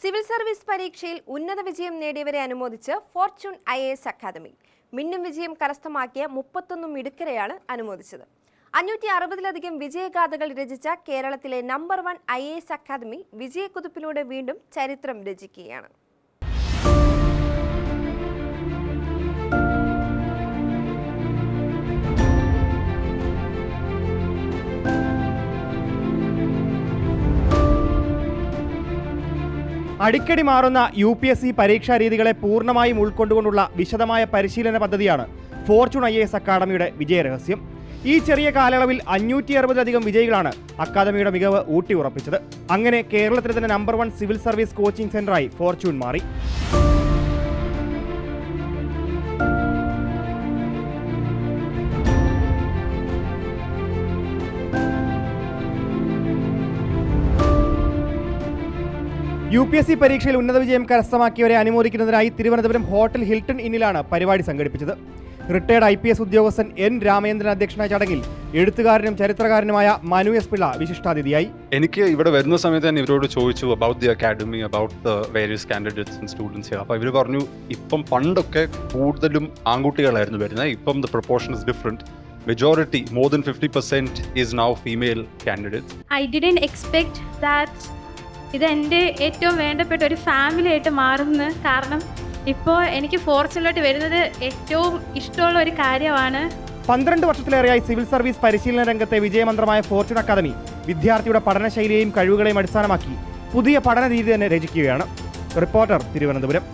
Civil service പരീക്ഷയിൽ ഉന്നത വിജയം നേടിയവരെ അനുമോദിച്ച് ഫോർച്യൂൺ IAS അക്കാദമി. മിന്നും വിജയം കരസ്ഥമാക്കിയ 31 മിടുക്കരെയാണ് അനുമോദിച്ചത്. 560-ലധികം വിജയഗാഥകൾ രചിച്ച കേരളത്തിലെ നമ്പർ 1 IAS അക്കാദമി വിജയക്കുതിപ്പിലൂടെ വീണ്ടും ചരിത്രം രചിക്കുകയാണ്. അടിക്കടി മാറുന്ന UPSC പരീക്ഷാ രീതികളെ പൂർണ്ണമായും ഉൾക്കൊണ്ടുകൊണ്ടുള്ള വിശദമായ പരിശീലന പദ്ധതിയാണ് ഫോർച്യൂൺ IAS അക്കാദമിയുടെ വിജയരഹസ്യം. ഈ ചെറിയ കാലയളവിൽ 560-ലധികം വിജയികളാണ് അക്കാദമിയുടെ മികവ് ഊട്ടിയുറപ്പിച്ചത്. അങ്ങനെ കേരളത്തിലെ തന്നെ നമ്പർ 1 സിവിൽ സർവീസ് കോച്ചിംഗ് സെന്ററായി ഫോർച്യൂൺ മാറി. UPSC പരീക്ഷയിൽ ഉന്നത വിജയം കരസ്ഥമാക്കിയവരെ അനുമോദിക്കുന്നതിനായി തിരുവനന്തപുരം ഹോട്ടൽ ഹിൽട്ടൺ ഇന്നിലാണ് പരിപാടി സംഘടിപ്പിച്ചത്. റിട്ടയർഡ് IPS ഉദ്യോഗസ്ഥൻ N. രാമേന്ദ്രൻ അധ്യക്ഷനായ ചടങ്ങിൽ എഴുത്തുകാരനും ചരിത്രകാരനുമായ മനു S. പിള്ള വിശിഷ്ടാതിഥിയായി. എനിക്ക് ഇവിടെ വരുന്ന സമയത്ത് തന്നെ ഇവരോട് ചോദിച്ചു about the academy, about the various candidates and students here. അപ്പോൾ ഇവർ പറഞ്ഞു ഇപ്പം പണ്ടൊക്കെ കൂടുതലും ആൺകുട്ടികളായിരുന്നു വരുന്നത്, ഇപ്പം the proportion is different. Majority, more than 50% is now female candidates. I didn't expect that ഇത് എൻ്റെ ഏറ്റവും വേണ്ടപ്പെട്ട ഒരു ഫാമിലി ആയിട്ട് മാറുന്നു. കാരണം ഇപ്പോൾ എനിക്ക് ഫോർച്യൂണിലോട്ട് വരുന്നത് ഏറ്റവും ഇഷ്ടമുള്ള ഒരു കാര്യമാണ്. 12 വർഷത്തിലേറെയായി സിവിൽ സർവീസ് പരിശീലന രംഗത്തെ വിജയമന്ത്രമായ ഫോർച്യൂൺ അക്കാദമി വിദ്യാർത്ഥിയുടെ പഠനശൈലിയെയും കഴിവുകളെയും അടിസ്ഥാനമാക്കി പുതിയ പഠന രീതി തന്നെ രചിക്കുകയാണ്. റിപ്പോർട്ടർ, തിരുവനന്തപുരം.